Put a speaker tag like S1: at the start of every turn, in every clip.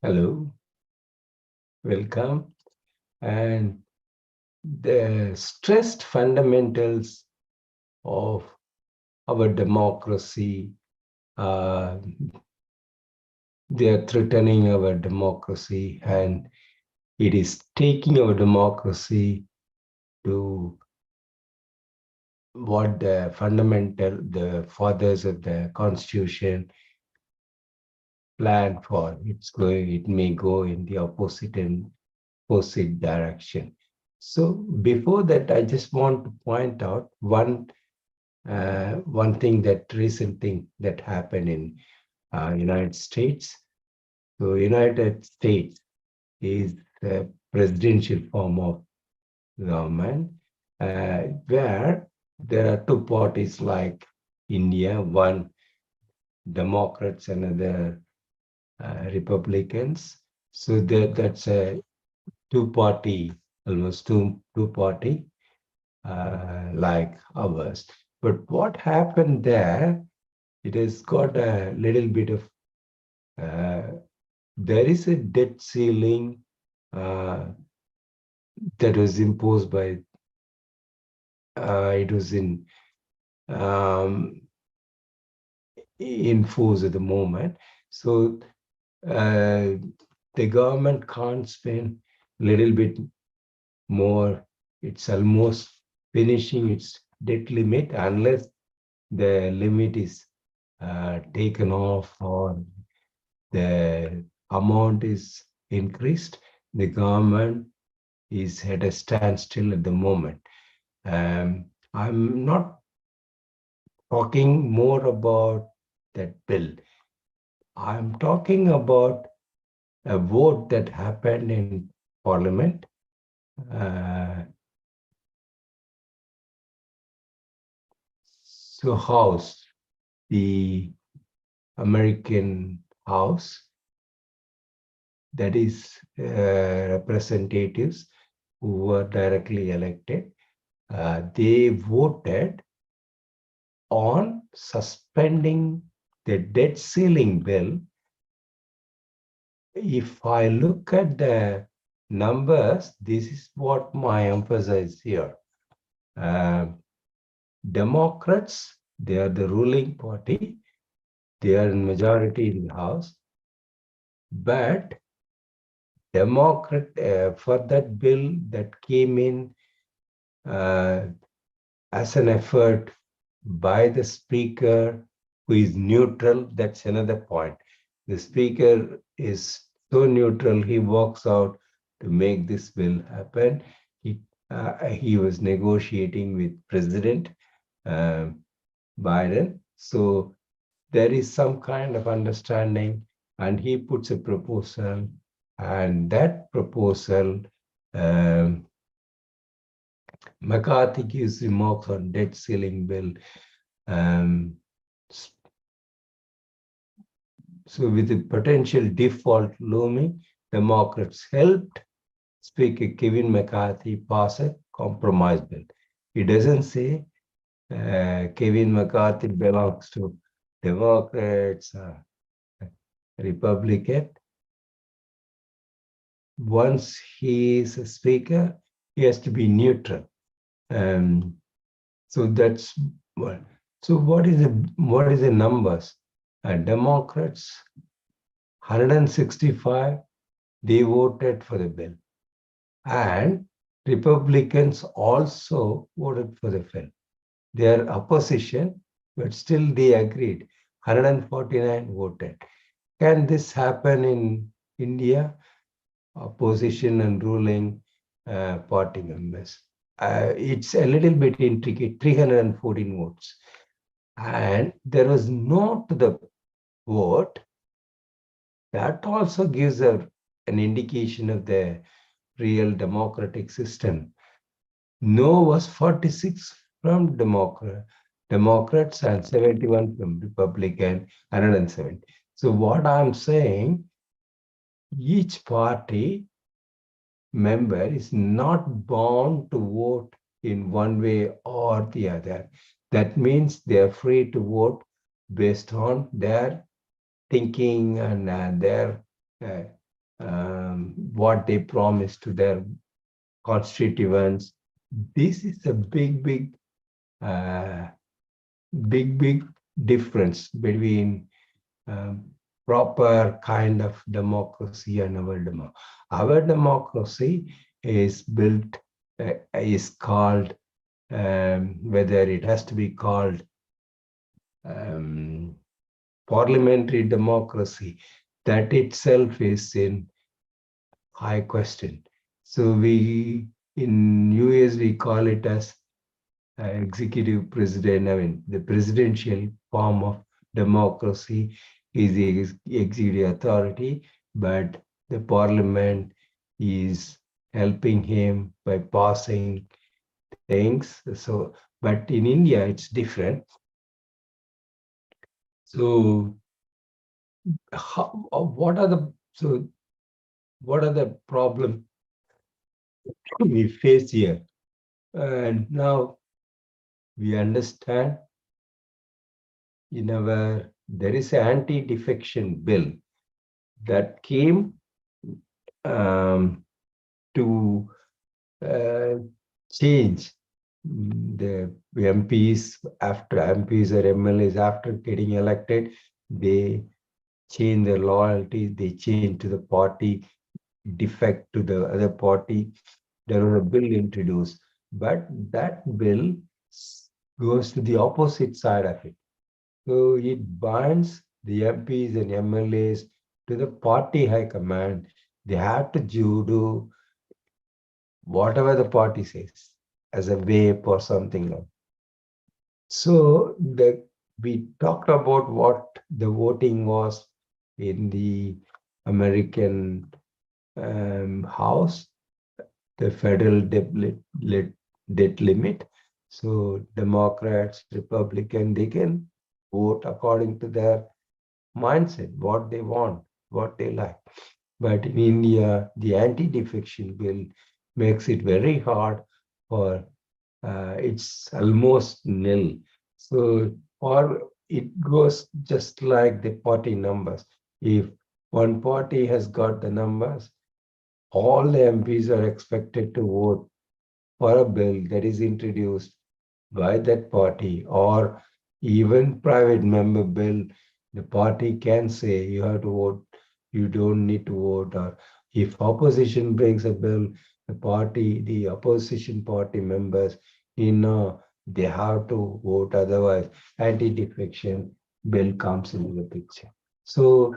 S1: Hello, welcome. And the stressed fundamentals of our democracy, uh, they are threatening our democracy, and it is taking our democracy to what the fathers of the constitution planned for. It may go in the opposite direction. So before that, I just want to point out one thing that recent thing that happened in United States. So United States is the presidential form of government where there are two parties like India, one Democrats, another Republicans. So that's a two-party, almost two-party like ours. But what happened there, it has got a little bit of, there is a debt ceiling that was imposed by, it was um, in force at the moment. So the government can't spend a little bit more. It's almost finishing its debt limit unless the limit is taken off or the amount is increased. The government is at a standstill at the moment. I'm not talking more about that bill. I'm talking about a vote that happened in Parliament. Uh, so House, the American House, that is representatives who were directly elected, they voted on suspending the debt ceiling bill. If I look at the numbers, this is what my emphasis here. Democrats, they are the ruling party. They are in majority in the House. But Democrat, for that bill that came in uh, as an effort by the speaker who is neutral, that's another point. The speaker is so neutral, he walks out to make this bill happen. He was negotiating with President uh, Biden. So there is some kind of understanding, and he puts a proposal, and that proposal, um, McCarthy gives remarks on debt ceiling bill. Um, so with the potential default looming, Democrats helped Speaker Kevin McCarthy pass a compromise bill. He doesn't say Kevin McCarthy belongs to Democrats, Republican. Once he is a speaker, he has to be neutral. Um, so that's what. So what is the numbers? Democrats 165, they voted for the bill, and Republicans also voted for the bill. Their opposition, but still they agreed. 149 voted. Can this happen in India? Opposition and ruling party members. It's a little bit intricate, 314 votes. And there was no to the vote. That also gives an indication of the real democratic system. No was 46 from Democrats and 71 from Republican, 170. So what I'm saying, each party member is not bound to vote in one way or the other. That means they're free to vote based on their thinking and their what they promised to their constituents. This is a uh, big difference between proper kind of democracy and our democracy. Our democracy is built, is called, whether it has to be called um, parliamentary democracy, that itself is in high question. So we, in US, we call it as executive president. I mean, the presidential form of democracy is the executive authority, but the parliament is helping him by passing things. So, but in India, it's different. So, what are the problems we face here? And now we understand there is an anti-defection bill that came to change the MPs after MPs or MLAs after getting elected. They change their loyalty, they change to the party, defect to the other party. There was a bill introduced, but that bill goes to the opposite side of it. So it binds the MPs and MLAs to the party high command. They have to do whatever the party says as a whip or something like. So we talked about what the voting was in the American House, the federal debt limit. So Democrats, Republican, they can vote according to their mindset, what they want, what they like. But in India, the anti-defection bill makes it very hard for it's almost nil. So, or it goes just like the party numbers. If one party has got the numbers, all the MPs are expected to vote for a bill that is introduced by that party, or even private member bill. The party can say you have to vote, you don't need to vote. Or if opposition brings a bill, the opposition party members, they have to vote, otherwise anti-defection bill comes into the picture. So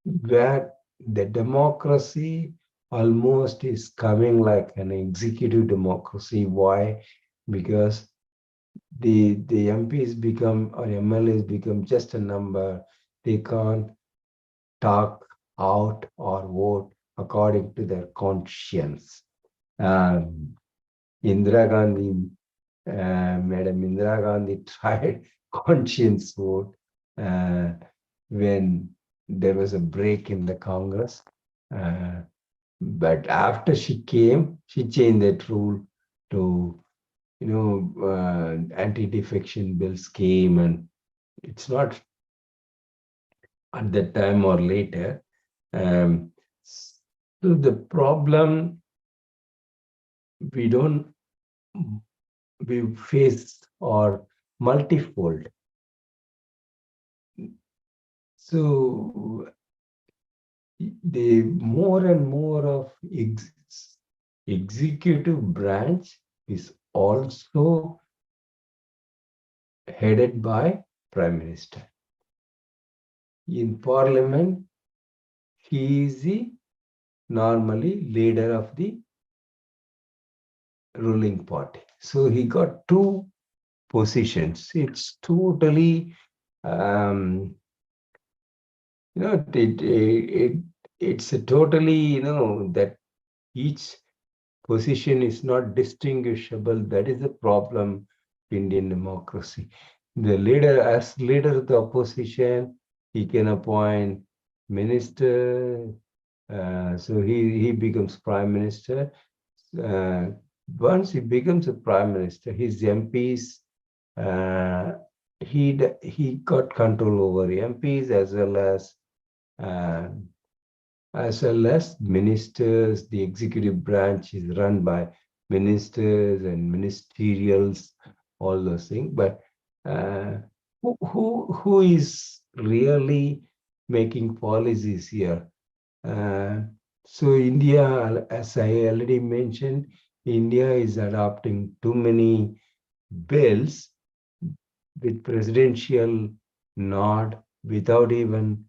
S1: where the democracy almost is coming like an executive democracy. Why? Because the MPs become, or MLAs become just a number. They can't talk out or vote according to their conscience. Indira Gandhi, Madam Indira Gandhi tried conscience vote when there was a break in the Congress. But after she came, she changed that rule to, anti-defection bills came, and it's not at that time or later. So the problem we don't we face are multifold. So the more and more of executive branch is also headed by Prime Minister. In Parliament, he is the normally leader of the ruling party. So he got two positions. It's totally, it's a totally, that each position is not distinguishable. That is the problem of Indian democracy. The leader, as leader of the opposition, he can appoint minister. So he becomes prime minister. Once he becomes a prime minister, his MPs, he got control over MPs as well as as well as ministers. The executive branch is run by ministers and ministerials, all those things. But who is really making policies here? Uh, so India, as I already mentioned, India is adopting too many bills with presidential nod without even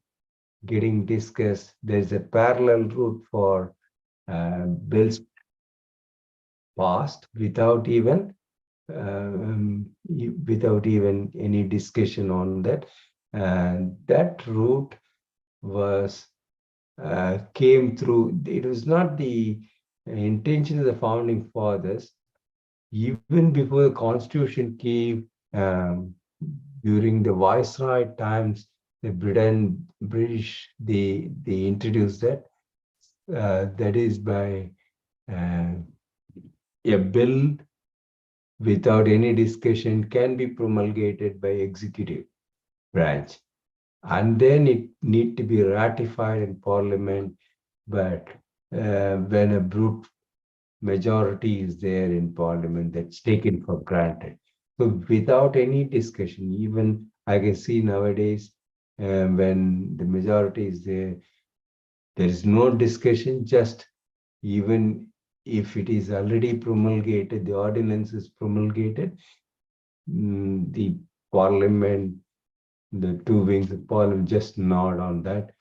S1: getting discussed. There's a parallel route for bills passed without even any discussion on that. And that route was came through. It was not the intention of the founding fathers. Even before the constitution came, during the viceroy times, the British, they introduced that. That is by uh, a bill without any discussion can be promulgated by executive branch, and then it need to be ratified in parliament. But when a brute majority is there in parliament, that's taken for granted. So without any discussion, even I can see nowadays, when the majority is there is no discussion. Just even if it is already promulgated, the ordinance is promulgated, the parliament, the two wings of parliament just nod on that.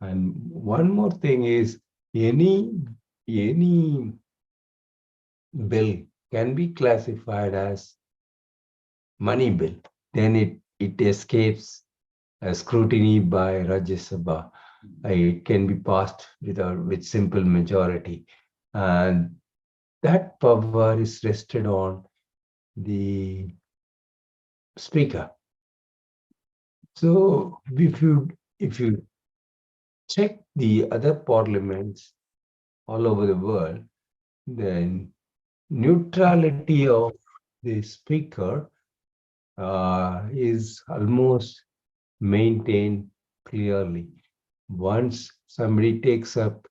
S1: And one more thing is, any bill can be classified as money bill. Then it escapes scrutiny by Rajya Sabha. It can be passed with simple majority. And that power is rested on the speaker. So if you check the other parliaments all over the world, then neutrality of the speaker is almost maintained clearly. Once somebody takes up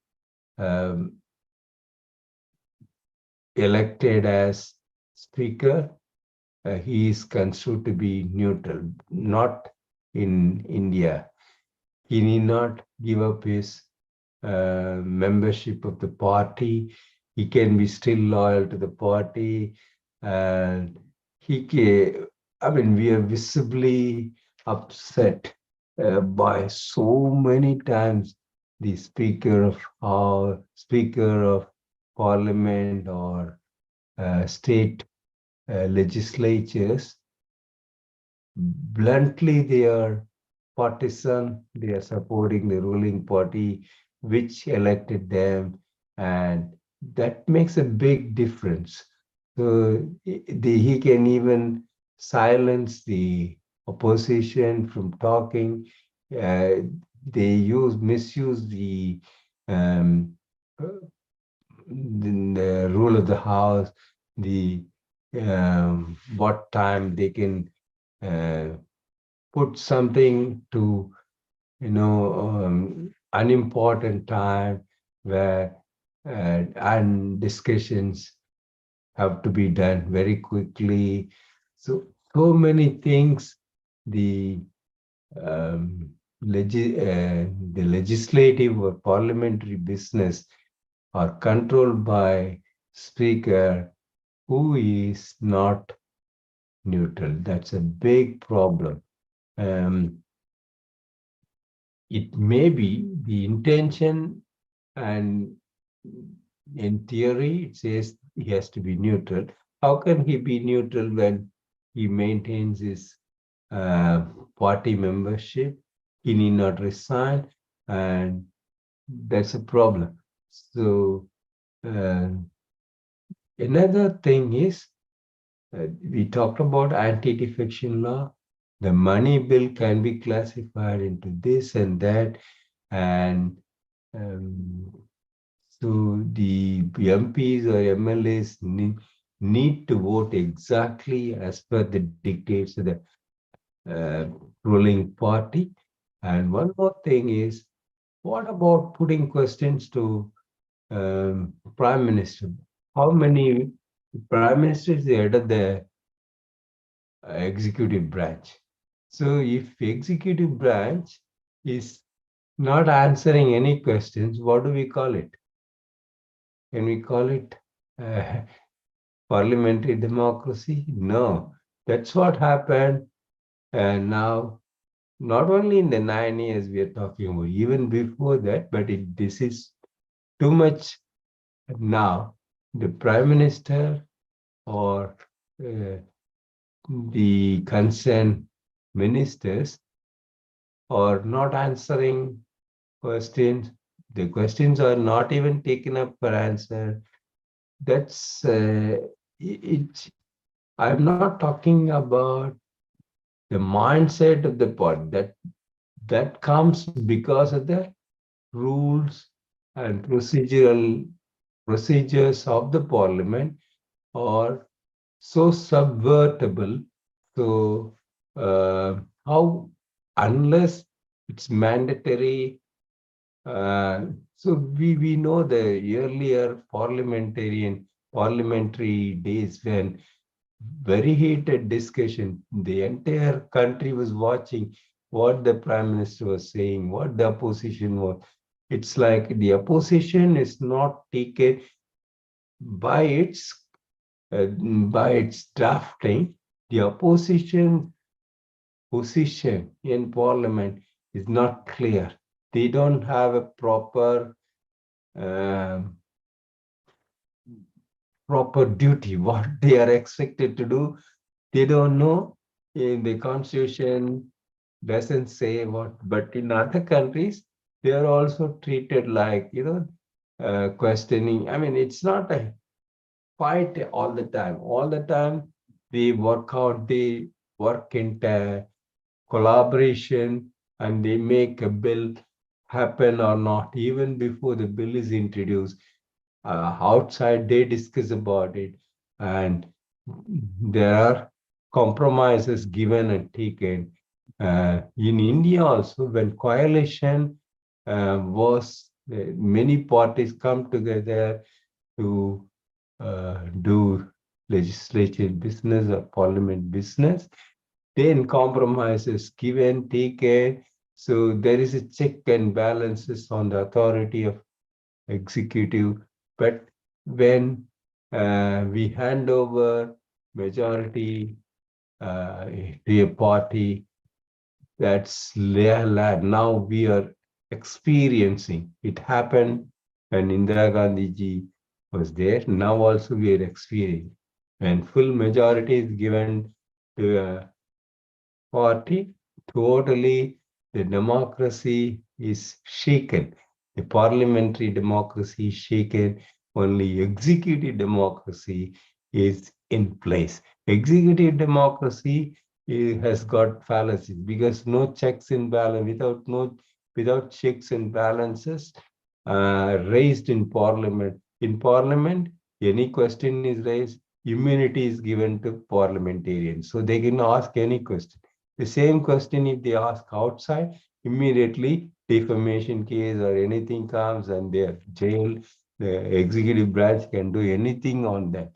S1: elected as speaker, he is considered to be neutral. Not in India. He need not give up his membership of the party. He can be still loyal to the party, and we are visibly upset by so many times the speaker of parliament or state legislatures. Bluntly, they are partisan. They are supporting the ruling party which elected them, and that makes a big difference. So he can even silence the opposition from talking. They misuse um, the rule of the house, the what time they can put something to unimportant time, where and discussions have to be done very quickly. So many things. The the legislative or parliamentary business are controlled by speaker who is not neutral. That's a big problem. It may be the intention, and in theory it says he has to be neutral. How can he be neutral when he maintains his party membership? He need not resign, and that's a problem. So another thing is, we talked about anti-defection law. The money bill can be classified into this and that, and so the MPs or MLAs need to vote exactly as per the dictates of the ruling party. And one more thing is, What about putting questions to Prime Minister? How many Prime Minister is the head of the executive branch? So if executive branch is not answering any questions, what do we call it? Can we call it uh, parliamentary democracy? No. That's what happened. And now, not only in the 9 years we are talking about, even before that, but this is too much now. The prime minister or the concerned ministers are not answering questions. The questions are not even taken up for answer. That's it. I'm not talking about the mindset of the pod that comes because of the rules and procedures of the parliament are so subvertible. So how unless it's mandatory, so we know the earlier parliamentary days when very heated discussion. The entire country was watching what the prime minister was saying, what the opposition was. It's like the opposition is not taken by its uh, by its drafting. The opposition position in parliament is not clear. They don't have a um, proper duty. What they are expected to do, they don't know. In the constitution doesn't say what, but in other countries, they are also treated like, questioning. I mean, it's not a fight all the time. All the time, they work in collaboration and they make a bill happen or not. Even before the bill is introduced, outside they discuss about it. And there are compromises given and taken. In India also, when coalition many parties come together to do legislative business or parliament business, then compromises given, taken. So there is a check and balances on the authority of executive. But when we hand over majority to a party, that's now we are experiencing. It happened when Indira Gandhi ji was there. Now also we are experiencing. When full majority is given to a party, totally the democracy is shaken. The parliamentary democracy is shaken. Only executive democracy is in place. Executive democracy has got fallacies because no checks and balance without checks and balances raised in parliament. In parliament, any question is raised, immunity is given to parliamentarians, so they can ask any question. The same question, if they ask outside, immediately defamation case or anything comes and they're jailed. The executive branch can do anything on them.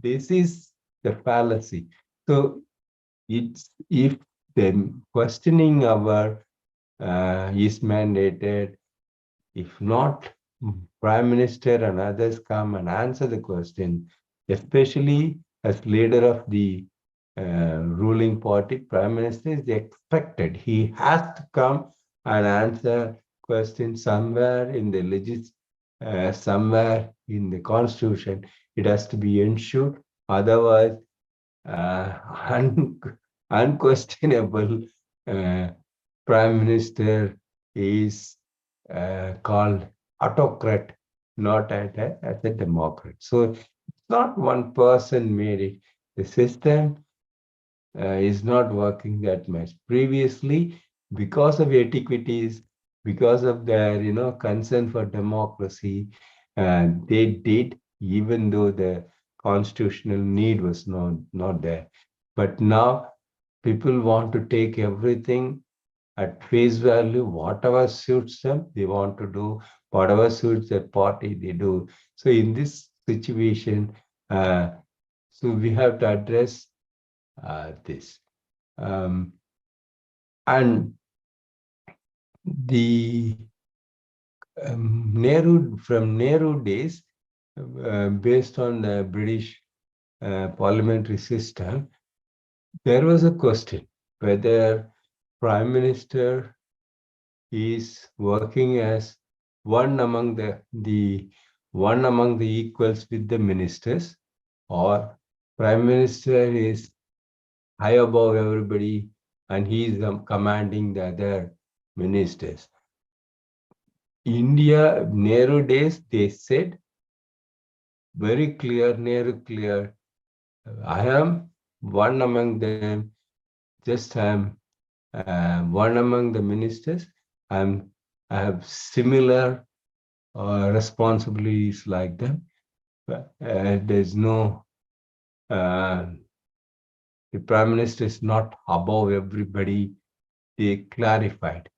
S1: This is the fallacy. So it's if the questioning our is mandated, if not, prime minister and others come and answer the question, especially as leader of the ruling party, prime minister is expected. He has to come and answer questions somewhere in the somewhere in the constitution. It has to be ensured. Otherwise, un unquestionable uh, prime minister is called autocrat, not as a democrat. So it's not one person made it. The system is not working that much. Previously, because of etiquities, because of their concern for democracy, they did, even though the constitutional need was not there. But now people want to take everything at face value, whatever suits them, they want to do, whatever suits their party, they do. So in this situation, so we have to address this. And the from Nehru days, based on the British parliamentary system, there was a question whether Prime Minister is working as one among the equals with the ministers, or Prime Minister is high above everybody and he is commanding the other ministers. India, Nehru days, they said very clear, Nehru clear, I am one among them, just I am one among the ministers. I have similar responsibilities like them. But, there's no, the Prime Minister is not above everybody, they clarified.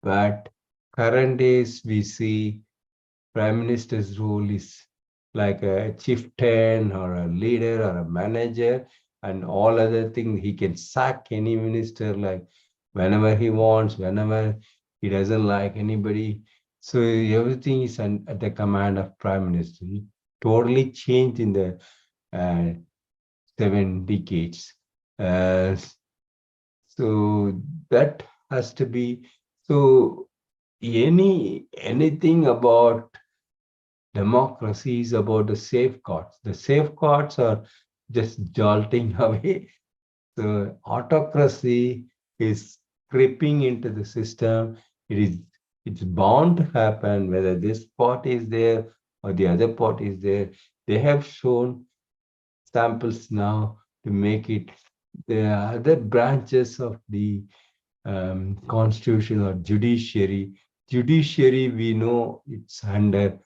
S1: But current days, we see Prime Minister's role is like a chieftain or a leader or a manager, and all other things. He can sack any minister like whenever he wants, whenever he doesn't like anybody. So everything is at the command of Prime Minister. It totally changed in the 7 decades. So that has to be, so anything about democracy is about the safeguards. The safeguards are just jolting away. So autocracy is creeping into the system. It's bound to happen whether this party is there or the other party is there. They have shown samples now to make it. The other branches of the constitution or judiciary. Judiciary, we know it's under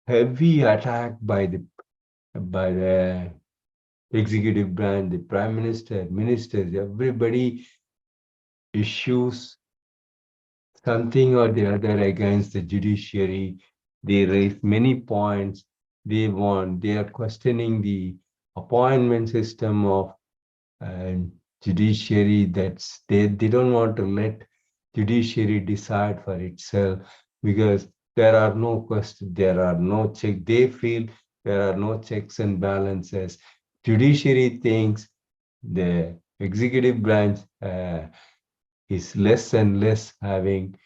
S1: heavy attack by the executive branch, the prime minister, ministers, everybody issues something or the other against the judiciary. They raise many points. They are questioning the appointment system of judiciary. They don't want to let judiciary decide for itself, because there are no questions, there are no checks. They feel there are no checks and balances. Judiciary thinks the executive branch is less and less having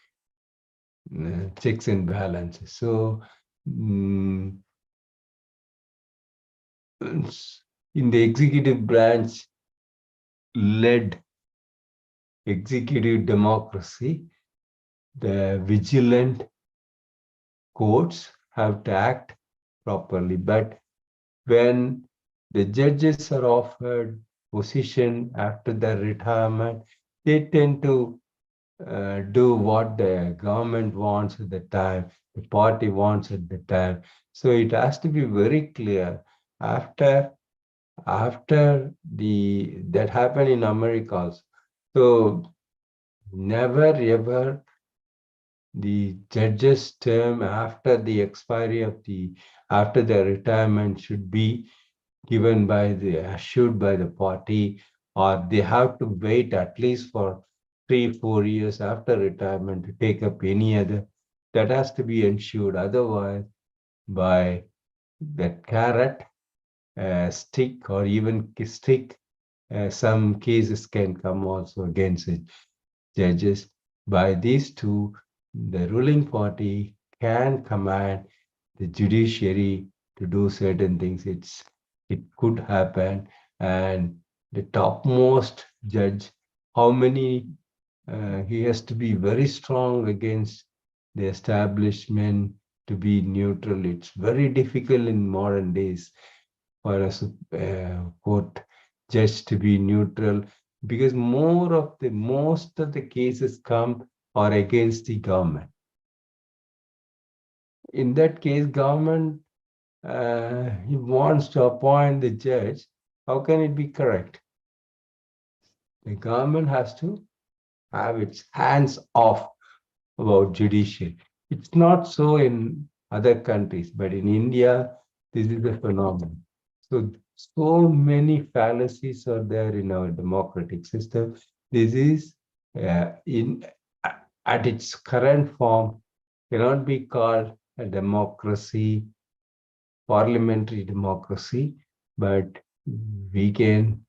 S1: checks and balances. So in the executive branch led executive democracy, the vigilant courts have to act properly. But when the judges are offered position after their retirement, they tend to do what the government wants at the time, the party wants at the time. So it has to be very clear after that happened in America also. So never ever the judge's term after the expiry of after their retirement should be given by assured by the party, or they have to wait at least for 3-4 years after retirement to take up any other. That has to be ensured. Otherwise, by that carrot, stick, or even stick, some cases can come also against it. Judges. By these two, the ruling party can command the judiciary to do certain things. It could happen, and the topmost judge, how many he has to be very strong against the establishment to be neutral. It's very difficult in modern days for a court judge to be neutral, because most of the cases come or against the government. In that case, government he wants to appoint the judge. How can it be correct? The government has to have its hands off about judicial. It's not so in other countries, but in India, this is a phenomenon. So many fallacies are there in our democratic system. This is in at its current form cannot be called a democracy, parliamentary democracy, but we can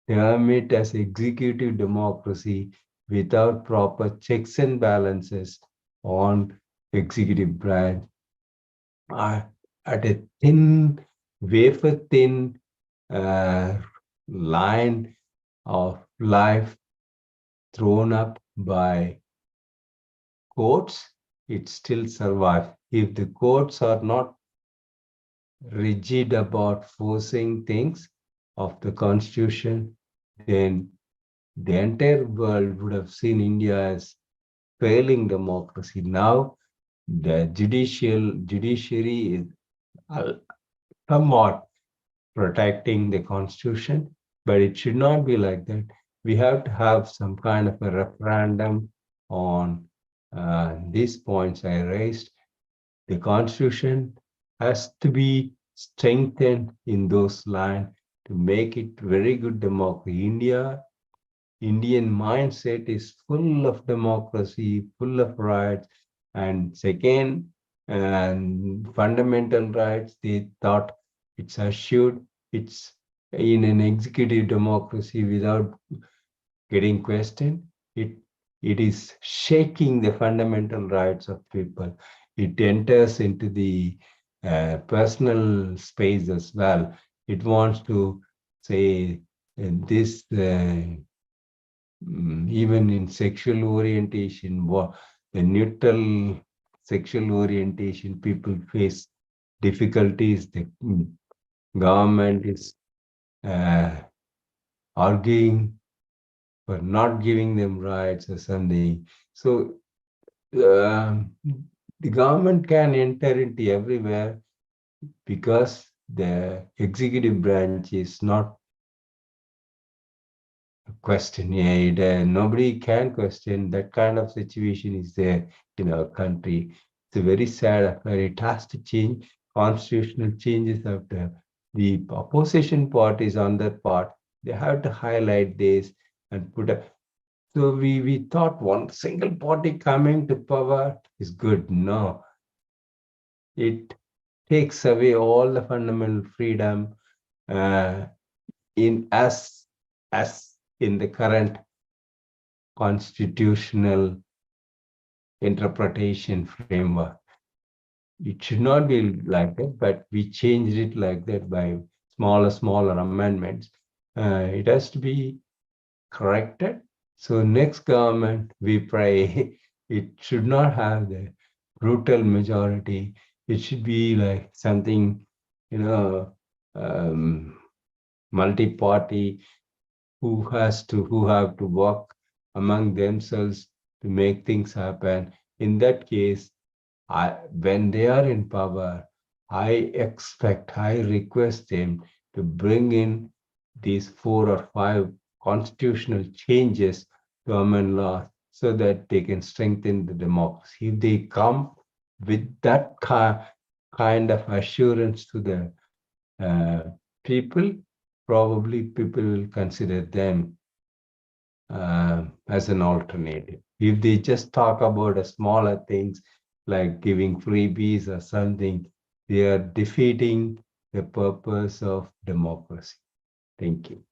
S1: term it as executive democracy without proper checks and balances on executive branch at a thin, wafer thin line of life thrown up by courts, it still survives. If the courts are not rigid about forcing things of the constitution, then the entire world would have seen India as failing democracy. Now, the judiciary is somewhat protecting the constitution, but it should not be like that. We have to have some kind of a referendum on these points I raised. The constitution has to be strengthened in those lines to make it very good democracy. Indian mindset is full of democracy, full of rights, and second, and fundamental rights. They thought it's assured. It's in an executive democracy without getting questioned. It is shaking the fundamental rights of people. It enters into the personal space as well. It wants to say this even in sexual orientation, the neutral sexual orientation, people face difficulties. The government is uh, arguing for not giving them rights or something. So the government can enter into everywhere because the executive branch is not question. Yeah, nobody can question that kind of situation is there in our country. It's a very sad affair. It has to change. Constitutional changes have to. The opposition parties on that part, they have to highlight this and put a. So we thought one single party coming to power is good. No, it takes away all the fundamental freedom uh, in as in the current constitutional interpretation framework. It should not be like that, but we changed it like that by smaller amendments. It has to be corrected. So next government, we pray it should not have the brutal majority. It should be like something, you know, multi-party who have to work among themselves to make things happen. In that case, when they are in power, I request them to bring in these 4 or 5 constitutional changes to amend laws so that they can strengthen the democracy. If they come with that kind of assurance to the uh, people, probably people will consider them as an alternative. If they just talk about a smaller things like giving freebies or something, they are defeating the purpose of democracy. Thank you.